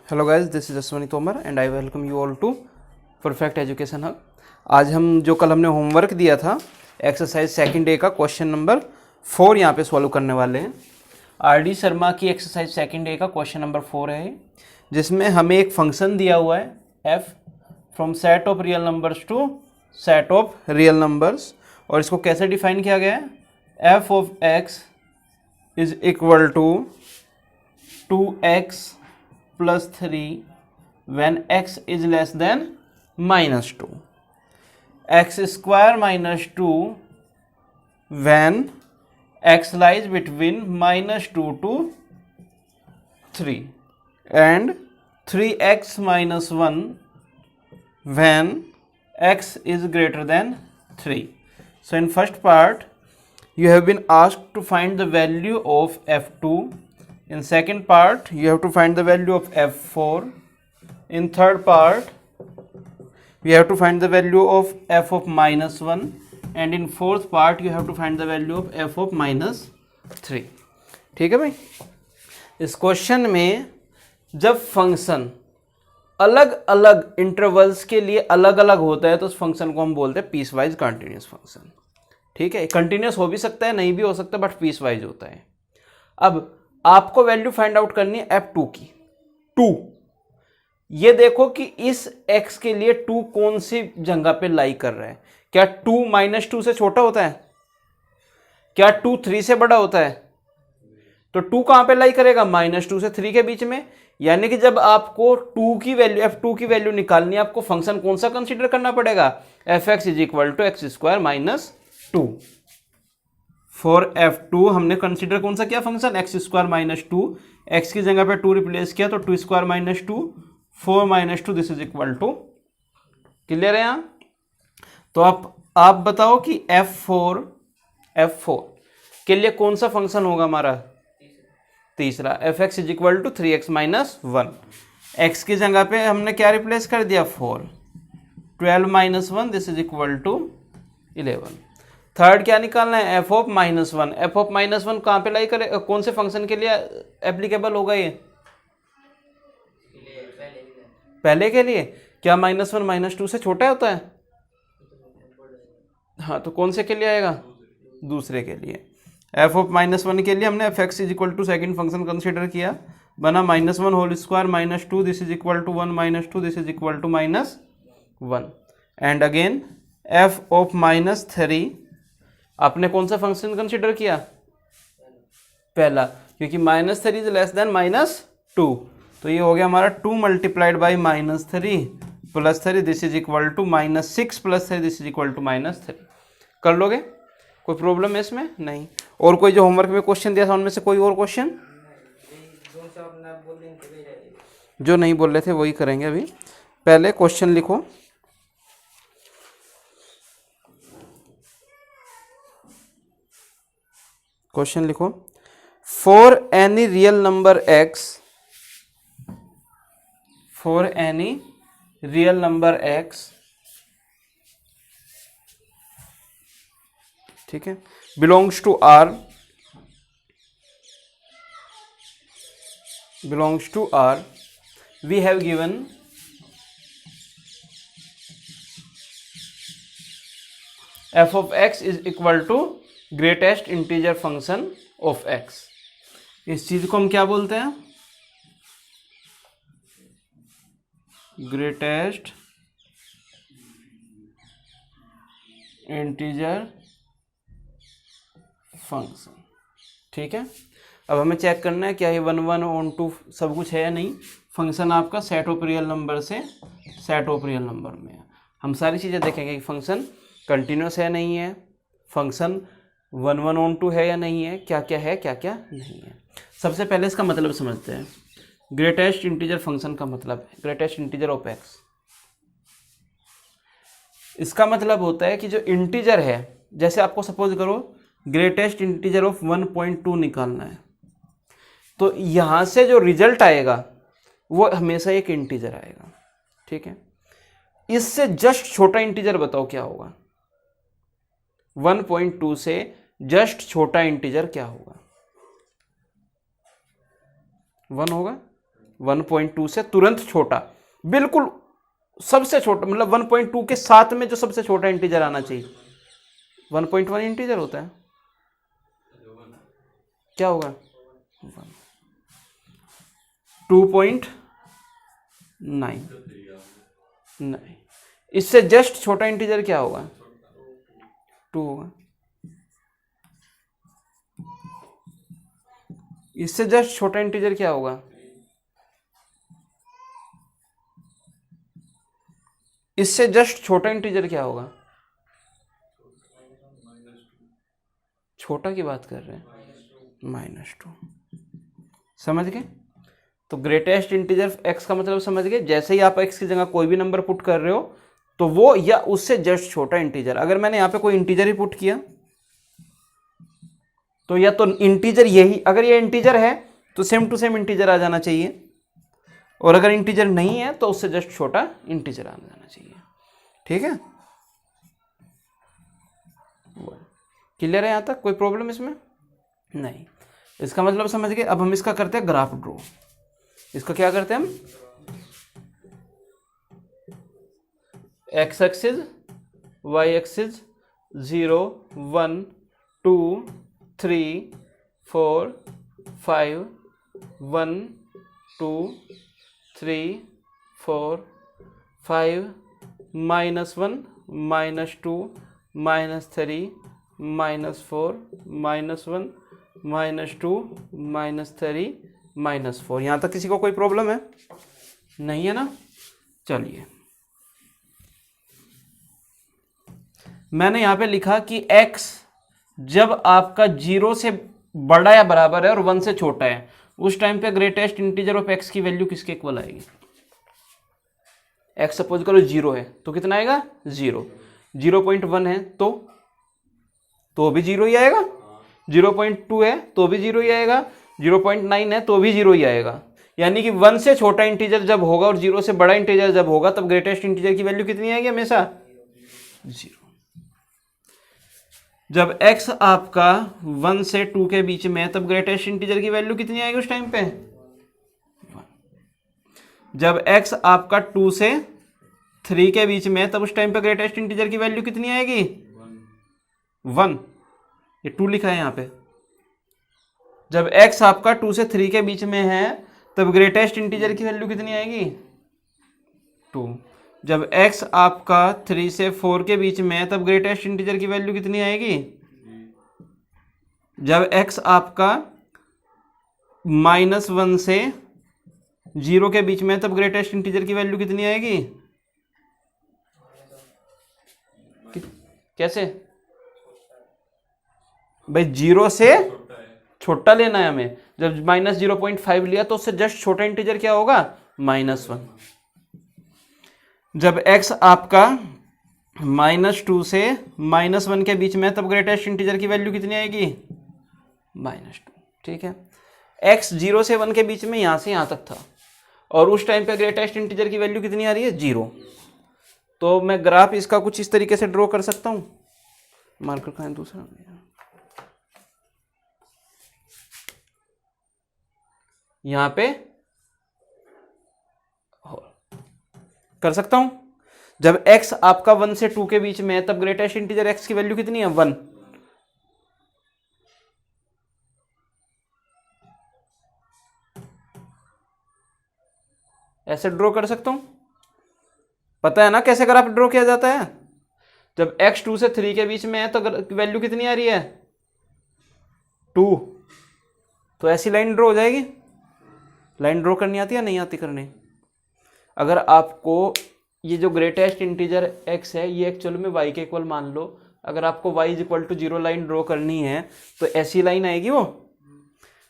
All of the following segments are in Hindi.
Hello guys, this is Ashwani Tomar and I welcome you all to perfect education hub. आज कल हमने होमवर्क दिया था एक्सरसाइज सेकंड डे का क्वेश्चन नंबर 4 यहाँ पे सॉल्व करने वाले हैं। आर.डी. शर्मा की एक्सरसाइज सेकंड डे का क्वेश्चन नंबर 4 है, जिसमें हमें एक फंक्शन दिया हुआ है f from set of real numbers to set of real numbers, और इसको कैसे डिफाइन किया गया है, f of x is equal to 2x plus 3 when x is less than minus 2, x square minus 2 when x lies between minus 2 to 3, and 3x minus 1 when x is greater than 3. So in first part you have been asked to find the value of f2. In second part you have to find the value of f4. In third part we have to find the value of f of minus 1, and in fourth part you have to find the value of f of minus 3. ठीक है भाई। इस क्वेश्चन में जब फंक्शन अलग अलग इंटरवल्स के लिए अलग अलग होता है तो उस फंक्शन को हम बोलते हैं पीस वाइज कंटिन्यूस फंक्शन। ठीक है, कंटिन्यूस हो भी सकता है, नहीं भी हो सकता, बट पीस वाइज होता है। अब आपको वैल्यू फाइंड आउट करनी है f2 की। 2, ये देखो कि इस x के लिए 2 कौन सी जगह पे लाई कर रहा है। क्या 2 माइनस 2 से छोटा होता है? क्या 2 3 से बड़ा होता है? तो 2 कहां पे लाई करेगा? माइनस 2 से 3 के बीच में। यानी कि जब आपको 2 की वैल्यू f2 की वैल्यू निकालनी है, आपको फंक्शन कौन सा कंसीडर करना पड़ेगा? fx is equal to x square minus 2। For f2 हमने कंसीडर कौन सा किया फंक्शन? X square minus 2। एक्स की जगह पे 2 रिप्लेस किया तो 2 square minus 2, 4 minus 2, this is equal to. Clear है यहां? तो आप बताओ कि f4 के लिए कौन सा फंक्शन होगा हमारा? तीसरा। fx is equal to 3x minus 1। X की जगह पे हमने क्या रिप्लेस कर दिया? 4। 12 minus 1, this is equal to 11। Third क्या निकालना है? f of minus 1। f of minus 1 कहां पे लाई करे, कौन से फंक्शन के लिए एप्लीकेबल होगा ये? पहले के लिए। क्या माइनस 1 माइनस 2 से छोटा होता है? हाँ, तो कौन से के लिए आएगा? दूसरे के लिए। f ऑफ माइनस 1 के लिए हमने fx is equal to second function consider किया, बना minus 1 whole square minus 2, this is equal to 1 minus 2, this is equal to minus 1। And again f of minus 3 आपने कौन सा फंक्शन कंसिडर किया? पहला, क्योंकि minus 3 is less than minus 2, तो ये हो गया हमारा 2 multiplied by minus 3 plus 3, this is equal to minus 6 plus 3, this is equal to minus 3। कर लोगे? कोई प्रॉब्लम है इसमें? नहीं। और कोई जो होमवर्क में क्वेश्चन दिया था उनमें से कोई और क्वेश्चन? जो नहीं बोल रहे थे वही करेंगे अभी। पहले क्वेश्चन लिखो। क्वेश्चन लिखो, for any real number x, for any real number x, ठीक है, belongs to R, belongs to R, we have given f of x is equal to greatest integer function of x। इस चीज को हम क्या बोलते हैं? Greatest integer function. ठीक है, अब हमें चेक करना है क्या ये 1 1 ऑन 2 सब कुछ है या नहीं। फंक्शन आपका सेट ऑफ रियल नंबर से सेट ऑफ रियल नंबर में है। हम सारी चीजें देखेंगे कि फंक्शन कंटिन्यूस है नहीं है, फंक्शन 1 1 ऑन 2 है या नहीं है, क्या क्या है क्या क्या नहीं है। सबसे पहले इसका मतलब समझते हैं। ग्रेटेस्ट इंटीजर फंक्शन का मतलब है ग्रेटेस्ट इंटीजर ऑफ x। इसका मतलब होता है कि जो इंटीजर है, जैसे आपको सपोज करो ग्रेटेस्ट इंटीजर ऑफ 1.2 निकालना है, तो यहां से जो रिजल्ट आएगा वो हमेशा एक इंटीजर आएगा। ठीक है, इससे जस्ट छोटा इंटीजर बताओ क्या होगा? 1.2 से जस्ट छोटा इंटीजर क्या होगा? 1 होगा? 1.2 से तुरंत छोटा, बिल्कुल सबसे छोटा, मतलब 1.2 के साथ में जो सबसे छोटा इंटीजर आना चाहिए। 1.1 इंटीजर होता है, क्या होगा 2.9 नहीं, इससे जस्ट छोटा इंटीजर क्या होगा 2 होगा, इससे जस्ट छोटा इंटीजर क्या होगा, इससे जस्ट छोटा इंटीजर क्या होगा, छोटा की बात कर रहे हैं, -2। समझ गए? तो ग्रेटेस्ट इंटीजर x का मतलब समझ गए, जैसे ही आप x की जगह कोई भी नंबर पुट कर रहे हो तो वो या उससे जस्ट छोटा इंटीजर। अगर मैंने यहाँ पे कोई इंटीजर ही पुट किया तो या तो इंटीजर यही, अगर ये इंटीजर है तो सेम टू सेम इंटीजर आ जाना चाहिए, और अगर इंटीजर नहीं है तो उससे जस्ट छोटा इंटीजर आ जाना चाहिए। ठीक है, क्लियर है? यहां तक कोई प्रॉब्लम इसमें नहीं? इसका मतलब समझ गए। अब हम इसका करते हैं ग्राफ ड्रॉ। इसका क्या करते हैं हम, एक्स एक्सिस, वाई एक्सिस, 0 1 2 3 4 5 1 2 3 4 5 -1 -2 -3 -4 -1 -2 -3 -4। यहां तक किसी को कोई प्रॉब्लम है? नहीं है ना? चलिए, मैंने यहां पे लिखा कि x जब आपका 0 से बड़ा या बराबर है और 1 से छोटा है, उस टाइम पे ग्रेटेस्ट इंटीजर ऑफ x की वैल्यू किसके इक्वल आएगी? x सपोज करो 0 है तो कितना आएगा 0, 0.1 है तो भी 0 ही आएगा, 0.2 है तो भी 0 ही आएगा, 0.9 है तो भी 0 ही आएगा। यानी कि 1 से छोटा इंटीजर जब होगा और 0 से बड़ा इंटीजर जब होगा तब ग्रेटेस्ट इंटीजर की वैल्यू कितनी आएगी? हमेशा 0। जब x आपका 1 से 2 के बीच में है तब ग्रेटेस्ट इंटीजर की वैल्यू कितनी आएगी उस टाइम पे? 1। जब x आपका 2 से 3 के बीच में है तब उस टाइम पे ग्रेटेस्ट इंटीजर की वैल्यू कितनी आएगी? 1। ये 2 लिखा है यहाँ पे। जब x आपका 2 से 3 के बीच में है तब ग्रेटेस्ट इंटीजर की वैल्यू कितनी आएगी? 2। जब x आपका 3 से 4 के बीच में है तब ग्रेटेस्ट इंटीजर की वैल्यू कितनी आएगी? जब x आपका -1 से 0 के बीच में है तब ग्रेटेस्ट इंटीजर की वैल्यू कितनी आएगी? कैसे भाई? 0 से छोटा लेना है हमें। जब -0.5 लिया तो उससे जस्ट छोटा इंटीजर क्या होगा? -1। जब x आपका -2 से -1 के बीच में तब ग्रेटेस्ट इंटीजर की वैल्यू कितनी आएगी? -2। ठीक है, x 0 से 1 के बीच में यहां से यहां तक था और उस टाइम पे ग्रेटेस्ट इंटीजर की वैल्यू कितनी आ रही है? 0। तो मैं ग्राफ इसका कुछ इस तरीके से ड्रॉ कर सकता हूं। मार्कर कहां है दूसरा? यहां पे कर सकता हूं। जब x आपका 1 से 2 के बीच में है तब ग्रेटेस्ट इंटीजर x की वैल्यू कितनी है? 1। ऐसे ड्रॉ कर सकता हूं। पता है ना कैसे ग्राफ ड्रॉ किया जाता है? जब x 2 से 3 के बीच में है तो वैल्यू कितनी आ रही है? 2। तो ऐसी लाइन ड्रॉ हो जाएगी। लाइन ड्रॉ करनी आती है, नहीं आती करनी? अगर आपको ये जो ग्रेटेस्ट इंटीजर x है ये एक्चुअल में y के इक्वल मान लो, अगर आपको y is equal to 0 line draw करनी है तो ऐसी लाइन आएगी वो।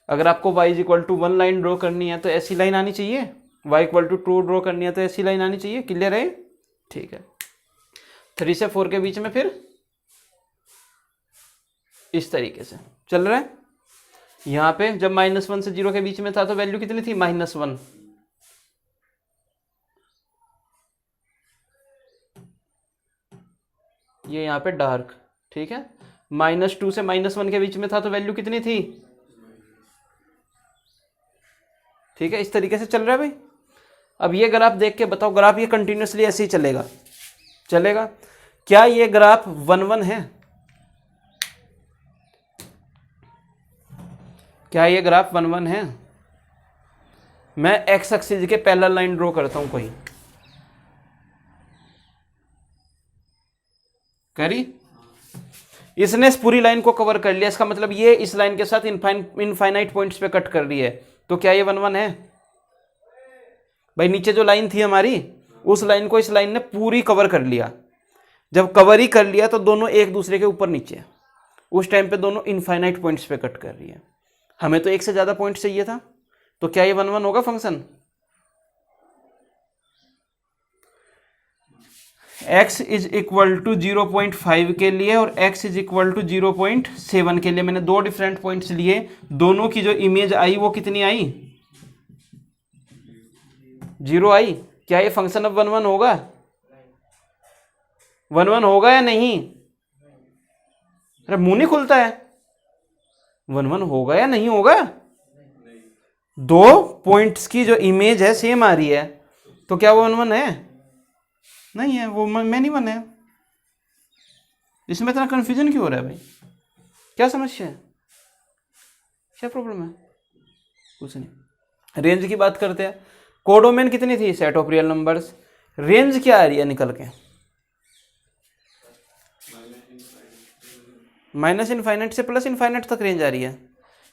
अगर आपको y is equal to 1 line draw करनी है तो ऐसी लाइन आनी चाहिए। y इक्वल टू 2 ड्रॉ करनी है तो ऐसी लाइन आनी चाहिए। क्लियर है? ठीक है। 3 से 4 के बीच में फिर इस तरीके से चल रहा है। यहां पे जब -1 से 0 के बीच में था तो वैल्यू कितनी थी? -1। ये यहां पे डार्क, ठीक है। -2 से -1 के बीच में था तो वैल्यू कितनी थी? ठीक है, इस तरीके से चल रहा है भाई। अब ये ग्राफ देख के बताओ, ग्राफ ये कंटिन्यूसली ऐसे ही चलेगा? चलेगा। क्या ये ग्राफ 1 1 है? क्या ये ग्राफ 1 1 है? मैं एक्स एक्सिस के पैरेलल लाइन ड्रॉ करता हूं, कोई करी, इसने इस पूरी लाइन को कवर कर लिया, इसका मतलब ये इस लाइन के साथ इनफाइनाइट पॉइंट्स पे कट कर रही है, तो क्या ये 1 1 है भाई? नीचे जो लाइन थी हमारी, उस लाइन को इस लाइन ने पूरी कवर कर लिया। जब कवर ही कर लिया तो दोनों एक दूसरे के ऊपर नीचे, उस टाइम पे दोनों इनफाइनाइट पॉइंट्स पे कट कर रही है। हमें तो एक से ज्यादा पॉइंट चाहिए था, तो क्या ये 1 1 होगा function? x is equal to 0.5 के लिए और x इज इक्वल टू 0.7 के लिए मैंने दो डिफरेंट पॉइंट्स लिए, दोनों की जो इमेज आई वो कितनी आई? 0 आई। क्या ये फंक्शन अब 1 1 होगा? 1 1 होगा या नहीं? अरे मुंह नहीं खुलता है। 1 1 होगा या नहीं होगा? दो पॉइंट्स की जो इमेज है सेम आ रही है, तो क्या वो 1 1 है? नहीं है, वो मैं नहीं बने। इसमें इतना कंफ्यूजन क्यों हो रहा है भाई? क्या समस्या है? क्या प्रॉब्लम है? कुछ नहीं। रेंज की बात करते हैं। कोडोमेन कितनी थी? Set of real numbers. Range क्या आ रही है निकल के? माइनस इनफाइनाइट से प्लस इनफाइनाइट तक रेंज आ रही है।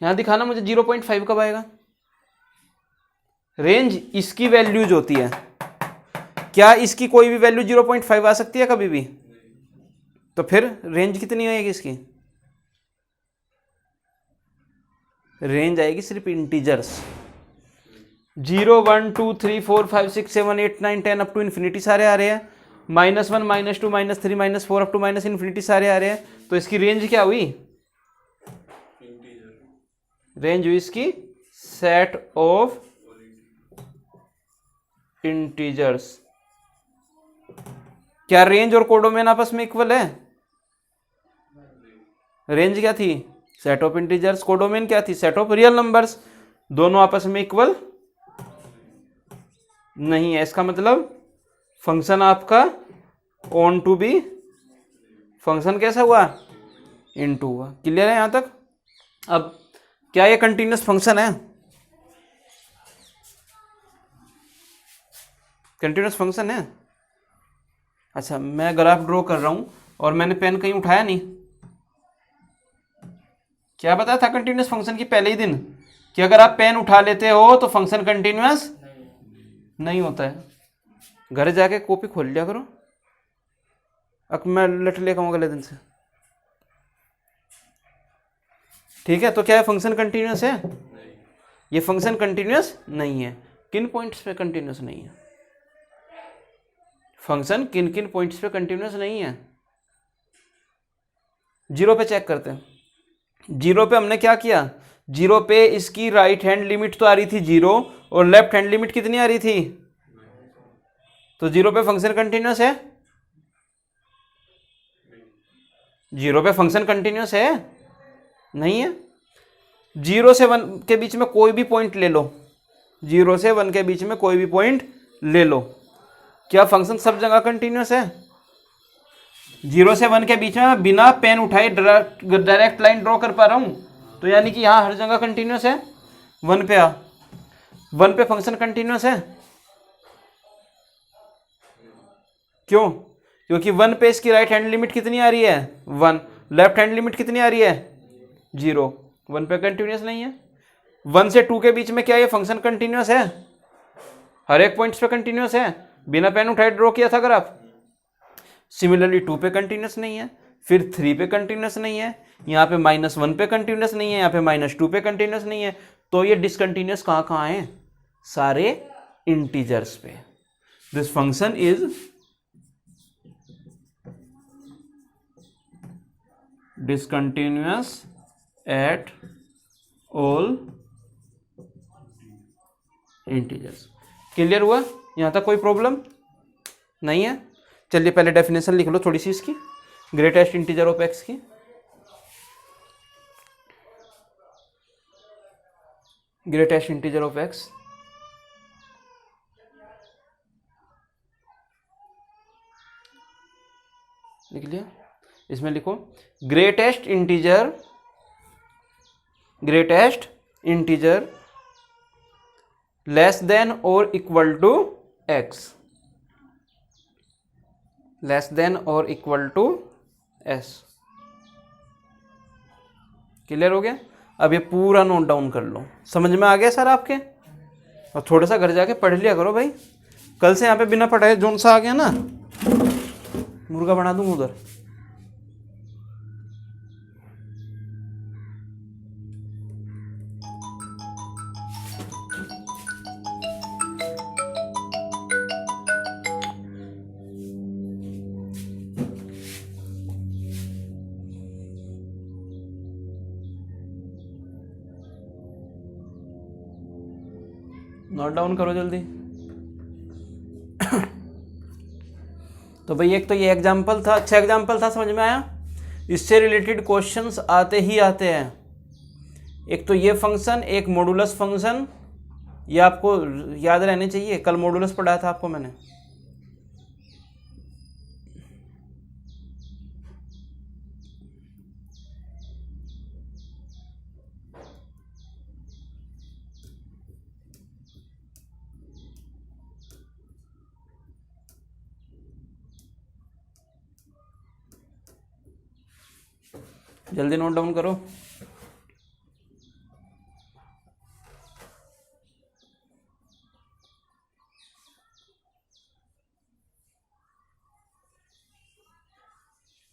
यहां दिखाना मुझे 0.5 कब आएगा? रेंज इसकी वैल्यूज होती है। क्या इसकी कोई भी वैल्यू 0.5 आ सकती है कभी भी? तो फिर रेंज कितनी आएगी इसकी? रेंज आएगी सिर्फ इंटीजर्स। 0 1 2 3 4 5 6 7 8 9 10 अप टू इन्फिनिटी सारे आ रहे हैं। -1 -2 -3 -4 अप टू माइनस इन्फिनिटी सारे आ रहे हैं। तो इसकी रेंज क्या हुई? रेंज हुई इसकी सेट ऑफ इंटीजर्स। क्या रेंज और कोडोमेन आपस में इक्वल है? रेंज क्या थी? Set of integers. कोडोमेन क्या थी? Set of real numbers. दोनों आपस में इक्वल नहीं है। इसका मतलब फंक्शन आपका ऑन टू बी, फंक्शन कैसा हुआ? इनटू हुआ। क्लियर है यहां तक? अब क्या ये कंटिन्यूअस फंक्शन है? कंटिन्यूअस फंक्शन है। अच्छा, मैं ग्राफ ड्रॉ कर रहा हूं और मैंने पेन कहीं उठाया नहीं। क्या बताया था कंटिन्यूअस फंक्शन की पहले ही दिन कि अगर आप पेन उठा लेते हो तो फंक्शन कंटिन्यूअस नहीं होता है। घर जाके कॉपी खोल लिया करो। अब मैं लट लेकर आऊंगा अगले दिन से। ठीक है, तो क्या है फंक्शन कंटिन्यूअस है? ये फंक्शन कंटिन्यूअस नहीं है। किन पॉइंट्स पे कंटिन्यूअस नहीं है? फंक्शन किन किन पॉइंट्स पे कंटिन्यूअस नहीं है? 0 पे चेक करते हैं। 0 पे हमने क्या किया? 0 पे इसकी राइट हैंड लिमिट तो आ रही थी 0 और लेफ्ट हैंड लिमिट कितनी आ रही थी? तो 0 पे फंक्शन कंटिन्यूअस है? 0 पे फंक्शन कंटिन्यूअस है? नहीं है। 0 से 1 के बीच में कोई भी पॉइंट ले लो, 0 से 1 के बीच में कोई भी पॉइंट ले लो, क्या फंक्शन सब जगह कंटिन्यूअस है? 0 से 1 के बीच में बिना पेन उठाए डायरेक्ट लाइन ड्रॉ कर पा रहा हूं, तो यानी कि यहां हर जगह कंटिन्यूअस है। 1 पे आ, 1 पे फंक्शन कंटिन्यूअस है। क्यों? क्योंकि 1 पे इसकी राइट हैंड लिमिट कितनी आ रही है? 1। लेफ्ट हैंड लिमिट कितनी आ रही है? 0। 1 पे कंटिन्यूअस नहीं है। 1 से 2 के बीच में क्या ये फंक्शन कंटिन्यूअस है? हर एक पॉइंट्स पे कंटिन्यूअस है। बिना पेन उठाए ड्रॉ किया था ग्राफ। सिमिलरली 2 पे कंटिन्यूअस नहीं है, फिर 3 पे कंटिन्यूअस नहीं है, यहाँ पे -1 पे कंटिन्यूअस नहीं है, यहाँ पे -2 पे कंटिन्यूअस नहीं है। तो ये डिसकंटिन्यूअस कहाँ कहाँ है? सारे इंटीजर्स पे। This function is discontinuous at all integers. Clear हुआ? यहां तक कोई प्रॉब्लम नहीं है? चलिए पहले डेफिनेशन लिख लो थोड़ी सी इसकी, ग्रेटेस्ट इंटीजर ऑफ एक्स की। ग्रेटेस्ट इंटीजर ऑफ एक्स लिख लिया। इसमें लिखो ग्रेटेस्ट इंटीजर लेस देन और equal to x, less than और इक्वल टू एस। क्लियर हो गया? अब ये पूरा नोट डाउन कर लो। समझ में आ गया सर आपके? और थोड़ा सा घर जाके पढ़ लिया करो भाई, कल से यहाँ पे बिना पढ़ाए जोन सा आ गया ना, मुर्गा बना दूंगा उधर। नोट डाउन करो जल्दी। तो भाई एक तो ये एग्जाम्पल था, अच्छा एग्जाम्पल था, समझ में आया? इससे रिलेटेड क्वेश्चंस आते ही आते हैं। एक तो ये फंक्शन, एक मॉडुलस फंक्शन, ये आपको याद रहने चाहिए। कल मॉडुलस पढ़ाया था आपको मैंने। जल्दी नोट डाउन करो।